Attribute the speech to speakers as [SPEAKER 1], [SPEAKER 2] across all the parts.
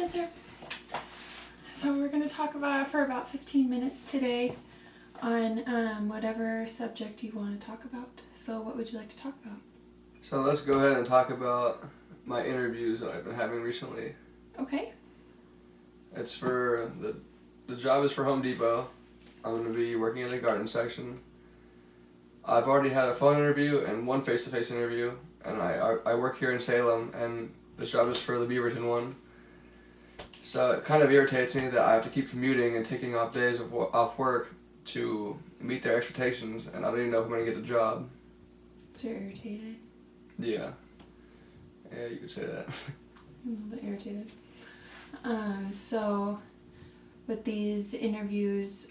[SPEAKER 1] answer. So we're going to talk for about 15 minutes today on whatever subject you want to talk about. So what would you like to talk about?
[SPEAKER 2] So let's go ahead and talk about my interviews that I've been having recently.
[SPEAKER 1] Okay.
[SPEAKER 2] It's for, the job is for Home Depot. I'm going to be working in the garden section. I've already had a phone interview and one face-to-face interview, and I work here in Salem, and this job is for the Beaverton one. So it kind of irritates me that I have to keep commuting and taking off days off work to meet their expectations, and I don't even know if I'm going to get the job.
[SPEAKER 1] So you're irritated?
[SPEAKER 2] Yeah. Yeah, you could say that.
[SPEAKER 1] I'm a little bit irritated. So with these interviews,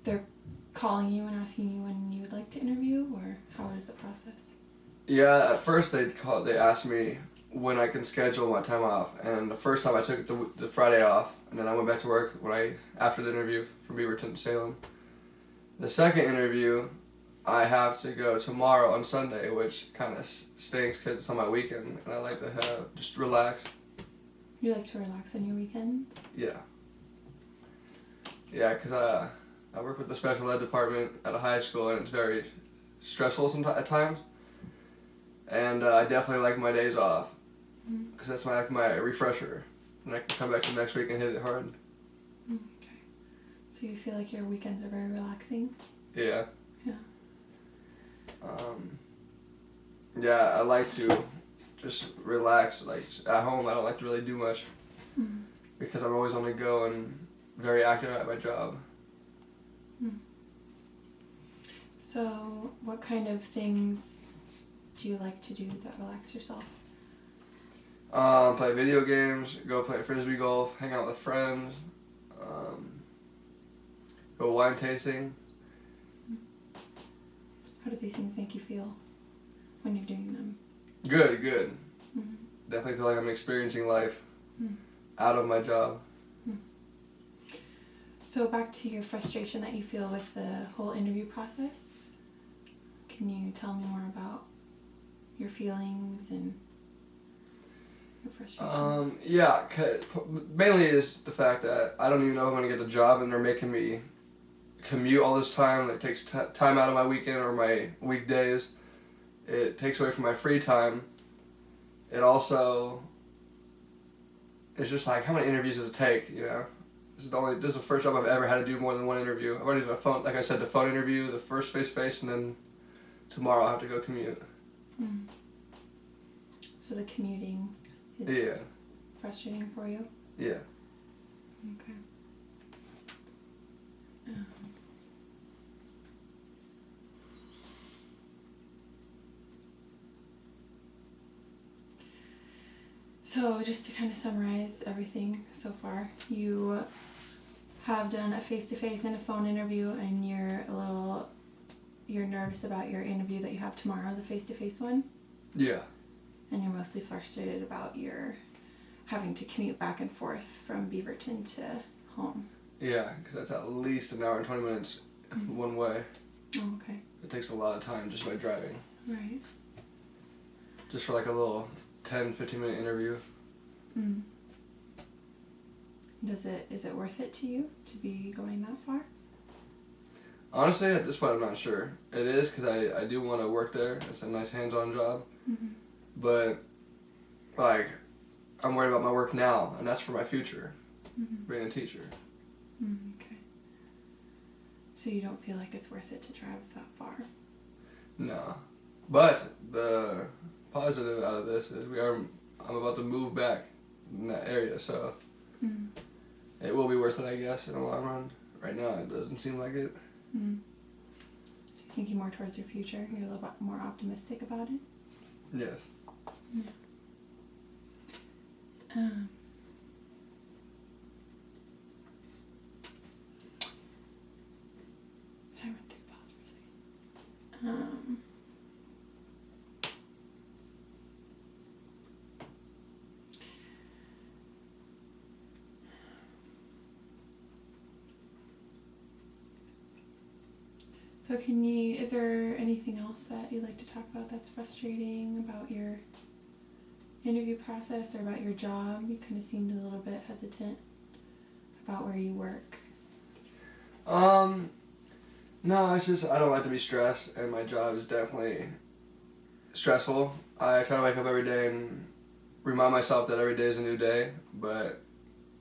[SPEAKER 1] they're calling you and asking you when you would like to interview, or how is the process?
[SPEAKER 2] Yeah, at first they asked me when I can schedule my time off, and the first time I took the Friday off, and then I went back to work after the interview from Beaverton to Salem. The second interview, I have to go tomorrow on Sunday, which kind of stinks because it's on my weekend, and I like to just relax.
[SPEAKER 1] You like to relax on your weekends?
[SPEAKER 2] Yeah. Yeah, because I work with the special ed department at a high school, and it's very stressful at times. And I definitely like my days off, because that's my refresher, and I can come back to next week and hit it hard.
[SPEAKER 1] Okay. So you feel like your weekends are very relaxing?
[SPEAKER 2] Yeah.
[SPEAKER 1] Yeah.
[SPEAKER 2] Yeah, I like to just relax. Like at home, I don't like to really do much because I'm always on the go and very active at my job.
[SPEAKER 1] So what kind of things do you like to do that relax yourself?
[SPEAKER 2] Play video games, go play frisbee golf, hang out with friends, go wine tasting.
[SPEAKER 1] How do these things make you feel when you're doing them?
[SPEAKER 2] Good.
[SPEAKER 1] Mm-hmm.
[SPEAKER 2] Definitely feel like I'm experiencing life out of my job.
[SPEAKER 1] So back to your frustration that you feel with the whole interview process. Can you tell me more about your feelings and your frustrations?
[SPEAKER 2] Yeah, mainly is the fact that I don't even know if I'm going to get the job, and they're making me commute all this time. It takes time out of my weekend or my weekdays. It takes away from my free time. It also, it's just like, how many interviews does it take, you know? This is the first job I've ever had to do more than one interview. I've already done the phone interview, the first face-to-face, and then tomorrow I'll have to go commute.
[SPEAKER 1] So the commuting is frustrating for you?
[SPEAKER 2] Yeah.
[SPEAKER 1] Okay. So just to kind of summarize everything so far, you have done a face-to-face and a phone interview, and you're nervous about your interview that you have tomorrow, the face-to-face one?
[SPEAKER 2] Yeah.
[SPEAKER 1] And you're mostly frustrated about your having to commute back and forth from Beaverton to home.
[SPEAKER 2] Yeah, because that's at least an hour and 20 minutes one way.
[SPEAKER 1] Oh, okay.
[SPEAKER 2] It takes a lot of time just by driving.
[SPEAKER 1] Right.
[SPEAKER 2] Just for like a little 10-15 minute interview.
[SPEAKER 1] Is it worth it to you to be going that far?
[SPEAKER 2] Honestly, at this point I'm not sure. It is, because I do want to work there. It's a nice hands-on job. But like, I'm worried about my work now, and that's for my future, being a teacher.
[SPEAKER 1] Okay. So you don't feel like it's worth it to drive that far?
[SPEAKER 2] No. But the positive out of this is I'm about to move back in that area, so it will be worth it, I guess, in the long run. Right now, it doesn't seem like it.
[SPEAKER 1] So you're thinking more towards your future? You're a little bit more optimistic about it?
[SPEAKER 2] Yes.
[SPEAKER 1] Yeah. Sorry, I'm going to take a pause for a second. So is there anything else that you'd like to talk about that's frustrating about your interview process or about your job? You kind of seemed a little bit hesitant about where you work.
[SPEAKER 2] No, it's just I don't like to be stressed, and my job is definitely stressful. I try to wake up every day and remind myself that every day is a new day, but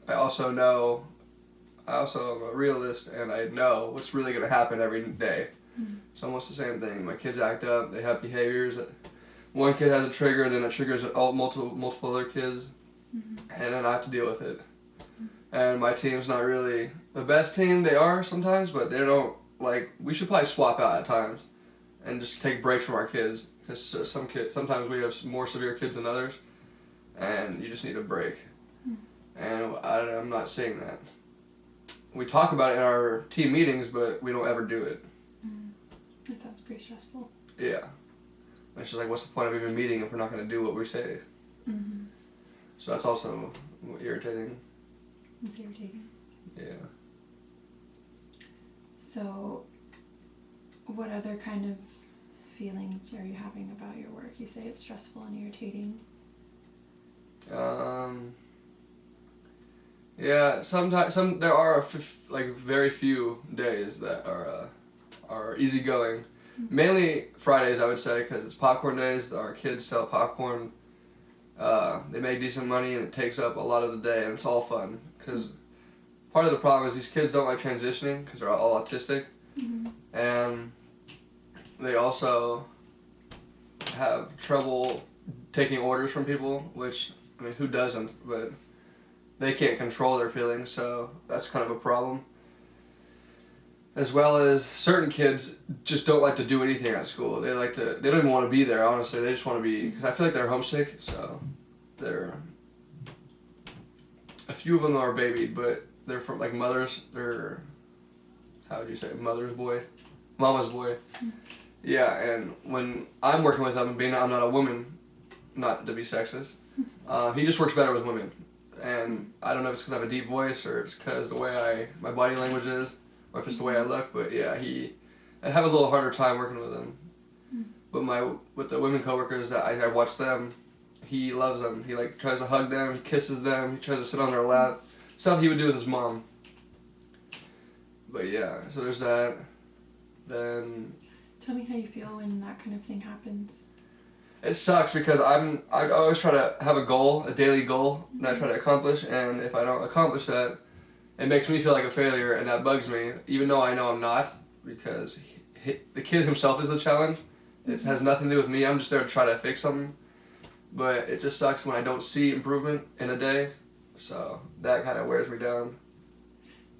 [SPEAKER 2] I also am a realist, and I know what's really going to happen every day.
[SPEAKER 1] Mm-hmm.
[SPEAKER 2] It's almost the same thing. My kids act up, they have behaviors. One kid has a trigger, then it triggers multiple other kids,
[SPEAKER 1] Mm-hmm.
[SPEAKER 2] and then I have to deal with it. And my team's not really the best team. They are sometimes, but they don't, we should probably swap out at times and just take breaks from our kids, because sometimes we have more severe kids than others, and you just need a break. And I'm not saying that. We talk about it in our team meetings, but we don't ever do it.
[SPEAKER 1] That sounds pretty stressful.
[SPEAKER 2] Yeah. It's just what's the point of even meeting if we're not going to do what we say?
[SPEAKER 1] Mm-hmm.
[SPEAKER 2] So that's also irritating.
[SPEAKER 1] It's irritating.
[SPEAKER 2] Yeah.
[SPEAKER 1] So, what other kind of feelings are you having about your work? You say it's stressful and irritating.
[SPEAKER 2] Yeah. Sometimes there are very few days that are easygoing.
[SPEAKER 1] Mm-hmm.
[SPEAKER 2] Mainly Fridays, I would say, because it's popcorn days. Our kids sell popcorn. They make decent money, and it takes up a lot of the day, and it's all fun. Because part of the problem is these kids don't like transitioning because they're all autistic,
[SPEAKER 1] Mm-hmm.
[SPEAKER 2] and they also have trouble taking orders from people, which, I mean, who doesn't? But they can't control their feelings, so that's kind of a problem. As well as certain kids just don't like to do anything at school. They don't even want to be there, honestly. They just want to be, because I feel like they're homesick, so a few of them are babied, but they're from mothers, they're, how would you say, mama's boy.
[SPEAKER 1] Mm-hmm.
[SPEAKER 2] Yeah, and when I'm working with them, being I'm not a woman, not to be sexist, he just works better with women. And I don't know if it's because I have a deep voice, or it's because the way my body language is, or if it's the way I look, but yeah, I have a little harder time working with him. But with the women coworkers that I watch them, he loves them. He tries to hug them, he kisses them, he tries to sit on their lap. Stuff he would do with his mom. But yeah, so there's that. Then
[SPEAKER 1] Tell me how you feel when that kind of thing happens.
[SPEAKER 2] it sucks because I always try to have a daily goal that I try to accomplish, and if I don't accomplish that, it makes me feel like a failure, and that bugs me, even though I know I'm not, because the kid himself is the challenge. It has nothing to do with me. I'm just there to try to fix something. But it just sucks when I don't see improvement in a day, so that kind of wears me down.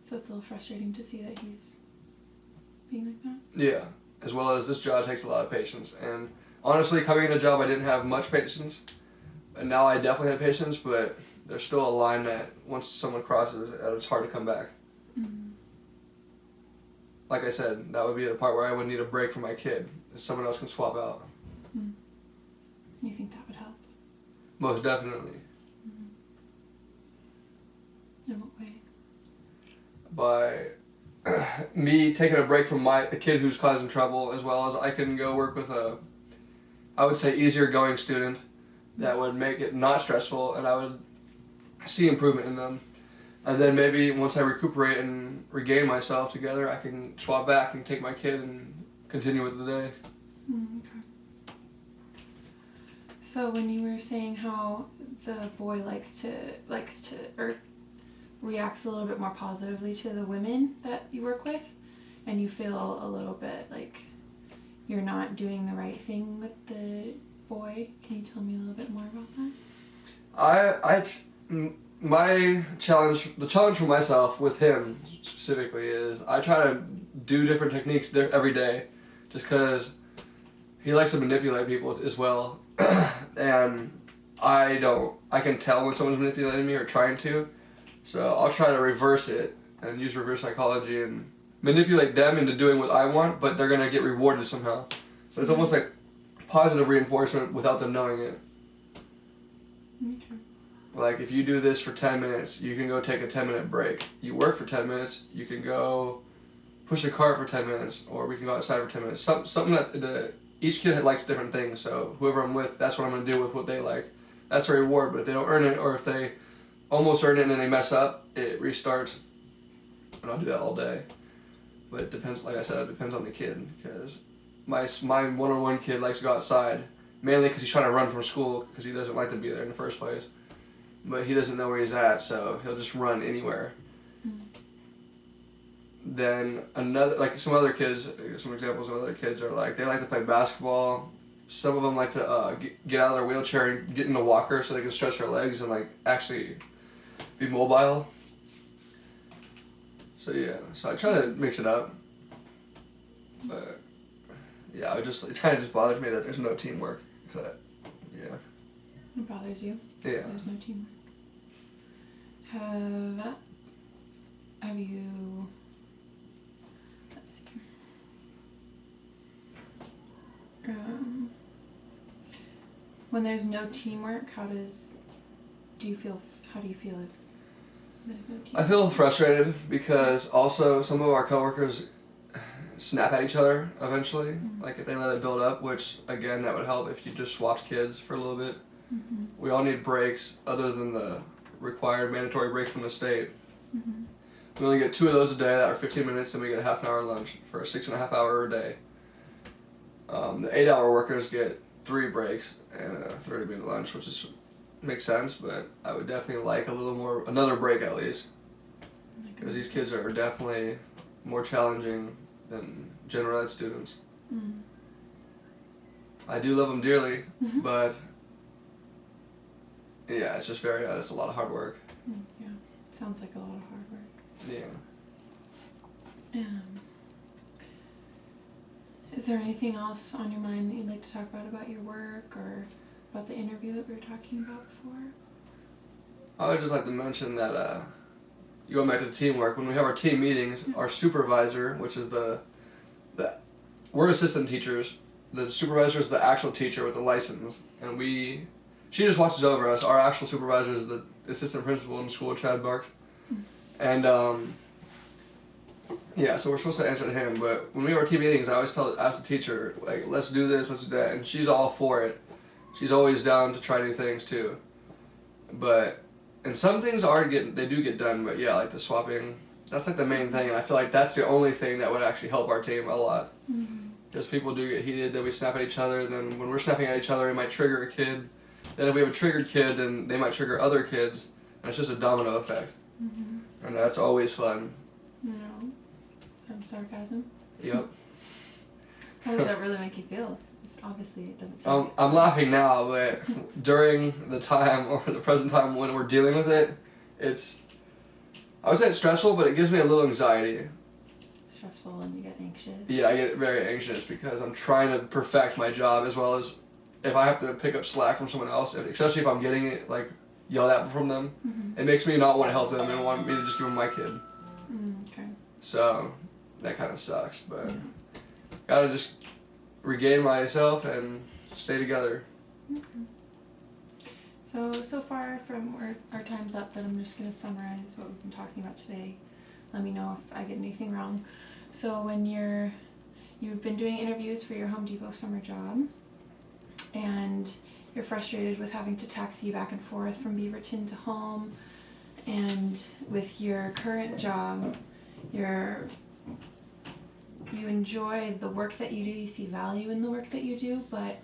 [SPEAKER 1] So it's a little frustrating to see that he's being like that?
[SPEAKER 2] Yeah, as well as this job takes a lot of patience. And honestly, coming in a job I didn't have much patience, and now I definitely have patience, but there's still a line that once someone crosses, it's hard to come back.
[SPEAKER 1] Mm-hmm.
[SPEAKER 2] Like I said, that would be the part where I would need a break from my kid. Someone else can swap out.
[SPEAKER 1] Mm-hmm. You think that would help?
[SPEAKER 2] Most definitely.
[SPEAKER 1] Mm-hmm. In what way?
[SPEAKER 2] By me taking a break from the kid who's causing trouble, as well as I can go work with I would say, easier going student that would make it not stressful, and I would see improvement in them. And then maybe once I recuperate and regain myself together, I can swap back and take my kid and continue with the day.
[SPEAKER 1] Okay. So when you were saying how the boy likes to or reacts a little bit more positively to the women that you work with, and you feel a little bit like you're not doing the right thing with the boy, can you tell me a little bit more about that?
[SPEAKER 2] The challenge for myself with him specifically is I try to do different techniques every day, just because he likes to manipulate people as well, and I can tell when someone's manipulating me or trying to, so I'll try to reverse it and use reverse psychology and manipulate them into doing what I want, but they're gonna get rewarded somehow. So it's almost like positive reinforcement without them knowing it.
[SPEAKER 1] Okay.
[SPEAKER 2] Like, if you do this for 10 minutes, you can go take a 10-minute break. You work for 10 minutes, you can go push a cart for 10 minutes, or we can go outside for 10 minutes. Something that each kid likes different things, so whoever I'm with, that's what I'm going to do with what they like. that's a reward. But if they don't earn it, or if they almost earn it and then they mess up, it restarts. And I'll do that all day. But it depends, like I said, it depends on the kid. Because my one-on-one kid likes to go outside, mainly because he's trying to run from school because he doesn't like to be there in the first place. But he doesn't know where he's at, so he'll just run anywhere. Then another, like some other kids, some examples of other kids are like, they like to play basketball. Some of them like to get out of their wheelchair and get in the walker so they can stretch their legs and like actually be mobile. So yeah, so I try to mix it up. But yeah, it kind of just bothers me that there's no teamwork. Yeah.
[SPEAKER 1] It bothers you?
[SPEAKER 2] Yeah.
[SPEAKER 1] There's no teamwork. Have you, let's see. When there's no teamwork, how do you feel if there's no teamwork?
[SPEAKER 2] I feel frustrated because also some of our coworkers snap at each other eventually. Like if they let it build up, which again, that would help if you just swapped kids for a little bit. We all need breaks other than the required mandatory break from the state. We only get 2 of those a day that are 15 minutes, and we get a half an hour lunch for a 6.5 hour day. The 8-hour workers get 3 breaks and a 30-minute lunch, which makes sense, but I would definitely like another break at least. Because these kids are definitely more challenging than general ed students. I do love them dearly, but yeah, it's just it's a lot of hard work.
[SPEAKER 1] Yeah, sounds like a lot of hard work.
[SPEAKER 2] Yeah.
[SPEAKER 1] Is there anything else on your mind that you'd like to talk about your work or about the interview that we were talking about before?
[SPEAKER 2] I would just like to mention that, going back to the teamwork, when we have our team meetings, our supervisor, which is we're assistant teachers, the supervisor is the actual teacher with the license, and she just watches over us. Our actual supervisor is the assistant principal in the school, Chad Barks. And, yeah, so we're supposed to answer to him, but when we have our team meetings, I always ask the teacher, like, let's do this, let's do that, and she's all for it. She's always down to try new things, too. And some things they do get done, but yeah, like the swapping, that's like the main thing, and I feel like that's the only thing that would actually help our team a lot. Because people do get heated, then we snap at each other, and then when we're snapping at each other, it might trigger a kid. Then if we have a triggered kid, then they might trigger other kids, and it's just a domino effect. And that's always fun.
[SPEAKER 1] No. Some sarcasm?
[SPEAKER 2] Yep.
[SPEAKER 1] How does that really make you feel? Obviously it doesn't sound
[SPEAKER 2] I'm laughing now, but during the time, or the present time when we're dealing with it, I would say it's stressful, but it gives me a little anxiety.
[SPEAKER 1] Stressful and you get anxious?
[SPEAKER 2] Yeah, I get very anxious because I'm trying to perfect my job, as well as if I have to pick up slack from someone else, especially if I'm getting it, like, yelled at from them, it makes me not want to help them and want me to just give them my kid.
[SPEAKER 1] Okay.
[SPEAKER 2] So that kind of sucks, but gotta just regain myself and stay together.
[SPEAKER 1] So far from our time's up, but I'm just going to summarize what we've been talking about today. Let me know if I get anything wrong. So when you've been doing interviews for your Home Depot summer job, and you're frustrated with having to taxi back and forth from Beaverton to home, and with your current job, you enjoy the work that you do, you see value in the work that you do, but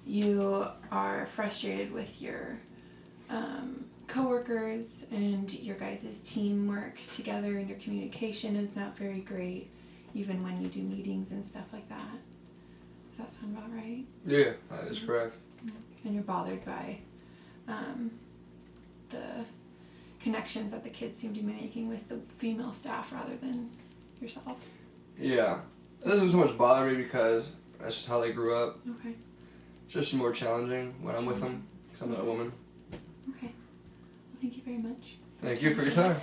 [SPEAKER 1] you are frustrated with your coworkers and your guys' teamwork together, and your communication is not very great, even when you do meetings and stuff like that. Does that sound about right?
[SPEAKER 2] Yeah, that is correct.
[SPEAKER 1] And you're bothered by the connections that the kids seem to be making with the female staff rather than yourself.
[SPEAKER 2] Yeah. It doesn't so much bother me because that's just how they grew up.
[SPEAKER 1] Okay.
[SPEAKER 2] It's just more challenging when I'm with them because I'm not a woman.
[SPEAKER 1] Okay. Well, thank you very much.
[SPEAKER 2] Thank you for your time.